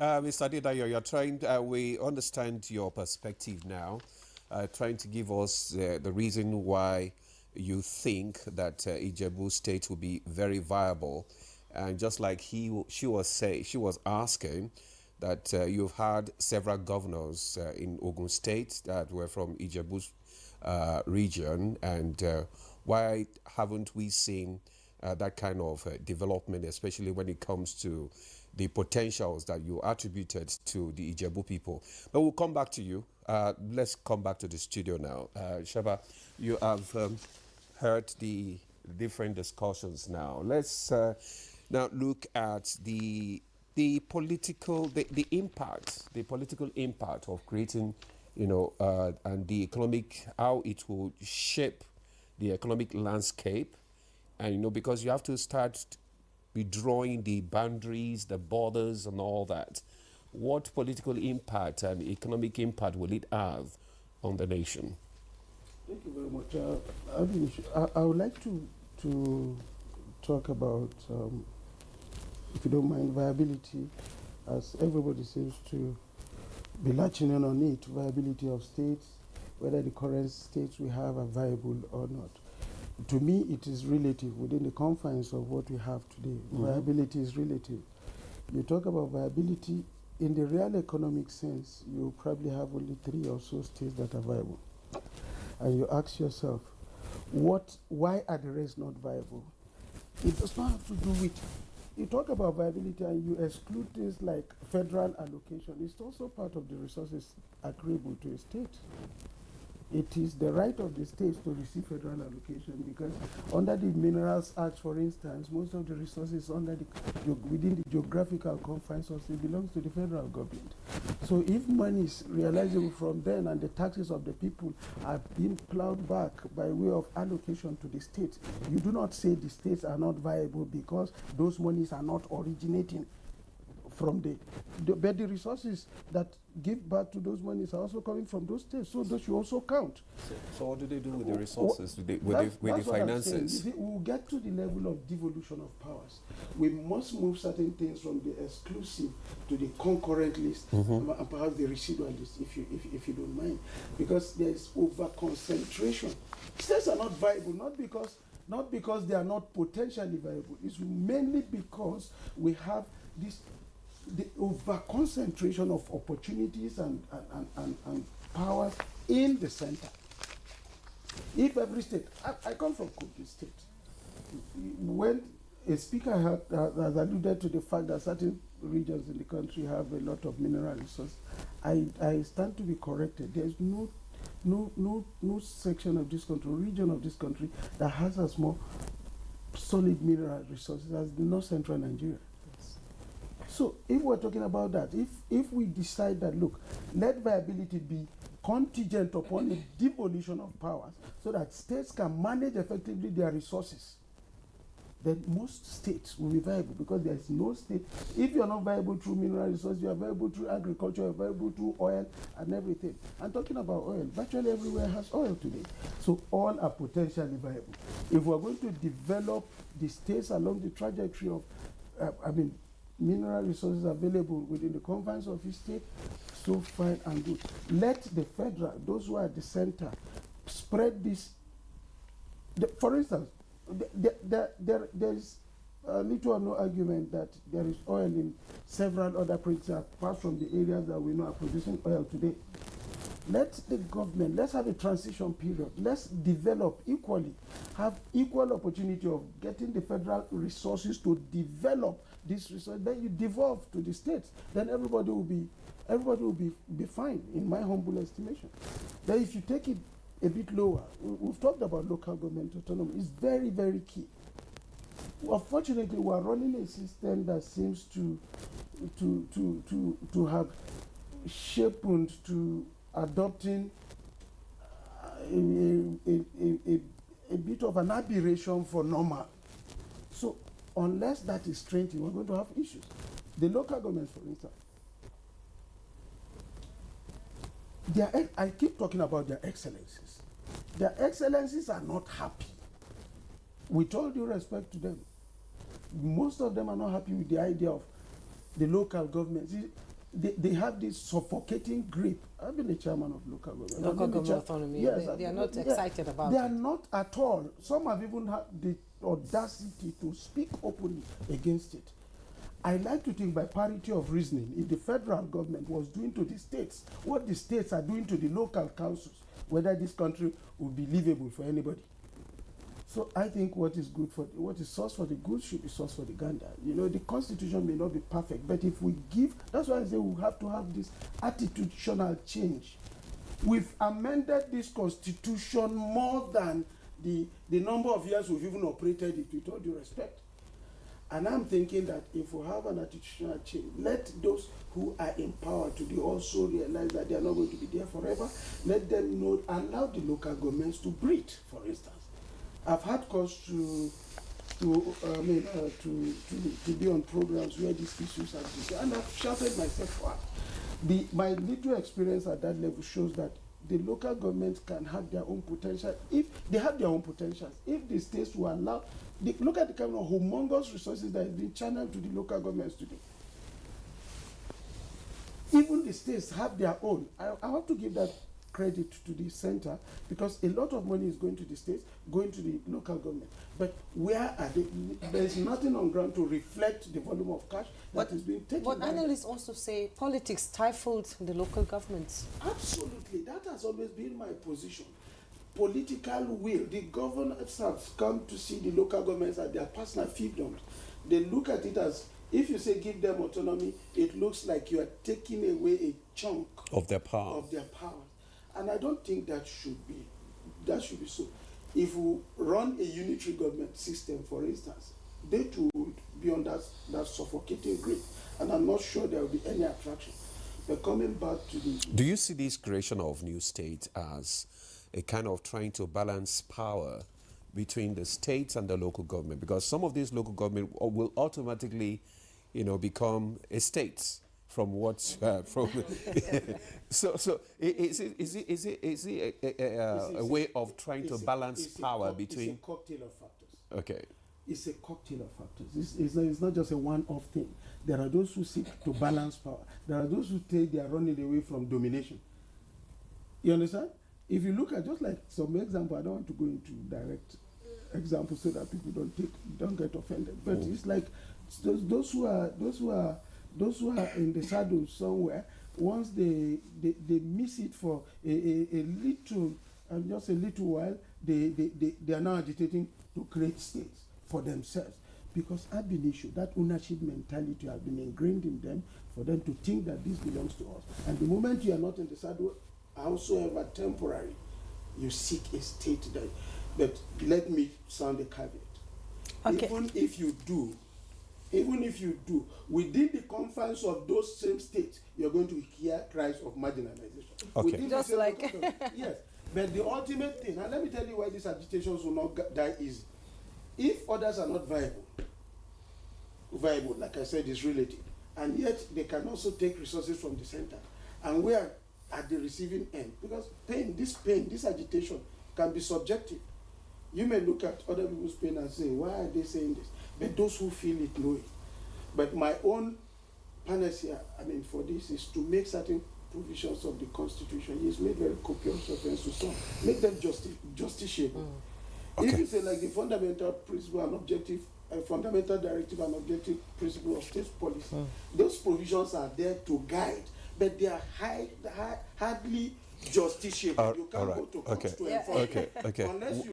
Mr. Adedayo, you're trying, we understand your perspective now, trying to give us the reason why you think that Ijebu State will be very viable. And just like she was asking that you've had several governors in Ogun State that were from Ijebu's region, and why haven't we seen that kind of development, especially when it comes to the potentials that you attributed to the Ijebu people? But we'll come back to you. Let's come back to the studio now. Shaba, you have heard the different discussions now. Let's now look at the political impact of creating, and the economic, how it will shape the economic landscape. And because you have to start withdrawing the boundaries, the borders, and all that. What political impact and economic impact will it have on the nation? Thank you very much. I would like to talk about, if you don't mind, viability, as everybody seems to be latching on it, viability of states, whether the current states we have are viable or not. To me, it is relative within the confines of what we have today. Viability is relative. You talk about viability, in the real economic sense, you probably have only 3 or so states that are viable. And you ask yourself, why are the rest not viable? It does not have to do with, you talk about viability and you exclude things like federal allocation. It's also part of the resources agreeable to a state. It is the right of the states to receive federal allocation, because under the Minerals Act, for instance, most of the resources within the geographical confines of it belongs to the federal government. So if money is realizable from then and the taxes of the people are being plowed back by way of allocation to the states, you do not say the states are not viable because those monies are not originating from but the resources that give back to those monies are also coming from those states, so those should also count. So what do they do with the resources, with the finances? We will get to the level of devolution of powers. We must move certain things from the exclusive to the concurrent list, and perhaps the residual list, if you don't mind, because there is over concentration. States are not viable, not because they are not potentially viable. It's mainly because we have the over-concentration of opportunities and powers in the center. If every state, I come from Kogi State, when a speaker has alluded to the fact that certain regions in the country have a lot of mineral resources, I stand to be corrected. There's no section of this country, region of this country, that has as more solid mineral resources as the north central Nigeria. So if we're talking about that, if we decide that, look, let viability be contingent upon the devolution of powers so that states can manage effectively their resources, then most states will be viable, because there is no state. If you are not viable through mineral resources, you are viable through agriculture, you are viable through oil and everything. And talking about oil, virtually everywhere has oil today. So all are potentially viable. If we are going to develop the states along the trajectory of, mineral resources available within the confines of each state, so fine and good. Let the federal, those who are at the center, spread this. For instance, there is little or no argument that there is oil in several other places apart from the areas that we know are producing oil today. Let the government, let's have a transition period. Let's develop equally, have equal opportunity of getting the federal resources to develop this resource. Then you devolve to the states. Then everybody will be fine, in my humble estimation. Then if you take it a bit lower, we've talked about local government autonomy. It's very, very key. Unfortunately, we are running a system that seems to have sharpened to adopting a bit of an aberration for normal. So unless that is strengthened, we're going to have issues. The local governments, for instance, I keep talking about their excellencies. Their excellencies are not happy. With all due respect to them, most of them are not happy with the idea of the local governments. They have this suffocating grip. I've been a chairman of local government. Local government autonomy. Yes, they are not excited about it. They it. are not at all. Some have even had the audacity to speak openly against it. I like to think by parity of reasoning, if the federal government was doing to the states what the states are doing to the local councils, whether this country would be livable for anybody. So I think what is sauce for the good should be sauce for the gander. You know, the constitution may not be perfect, but if we give, that's why I say we have to have this attitudinal change. We've amended this constitution more than the number of years we've even operated it, with all due respect. And I'm thinking that if we have an attitudinal change, let those who are in power today also realize that they are not going to be there forever. Let them know, allow the local governments to breathe, for instance. I've had cause to be on programs where these issues are discussed, and I've shouted myself out. My little experience at that level shows that the local governments can have their own potential if they have their own potentials. If the states will allow, look at the kind of humongous resources that is being channeled to the local governments today. Even the states have their own. I want to give that credit to the center, because a lot of money is going to the states, going to the local government. But where are they? There's nothing on ground to reflect the volume of cash that is being taken. But analysts also say politics stifled the local governments. Absolutely. That has always been my position. Political will. The governors have come to see the local governments as their personal fiefdoms. They look at it as, if you say give them autonomy, it looks like you are taking away a chunk of their power. And I don't think that should be so. If we run a unitary government system, for instance, they too would be on that suffocating grip. And I'm not sure there will be any attraction. But coming back to the... Do you see this creation of new states as a kind of trying to balance power between the states and the local government? Because some of these local government will automatically, become a state. From what from so is it a way of trying to balance power between? It's a cocktail of factors. Okay. It's a cocktail of factors. It's not just a one-off thing. There are those who seek to balance power. There are those who say they are running away from domination. You understand? If you look at just like some example, I don't want to go into direct examples so that people don't get offended. But it's like those who are in the shadows somewhere, once they miss it for a little, just a little while, they are now agitating to create states for themselves. Because ab initio, that ownership mentality has been ingrained in them for them to think that this belongs to us. And the moment you are not in the saddle, howsoever temporary, you seek a state that. But let me sound a caveat. Okay. Even if you do, within the confines of those same states, you're going to hear cries of marginalization. Okay. Just like... Yes. But the ultimate thing, and let me tell you why these agitations will not die easy. If others are not viable, like I said, is relative, and yet they can also take resources from the center, and we are at the receiving end. Because this agitation can be subjective. You may look at other people's pain and say, why are they saying this? But those who feel it know it. But my own panacea, for this is to make certain provisions of the Constitution. He's made very copious reference to some. Make them justiciable. Okay. If you say like the fundamental principle and objective, fundamental directive and objective principle of state policy, those provisions are there to guide, but they are hardly justiciable. You can't go to court to enforce. Okay. Unless you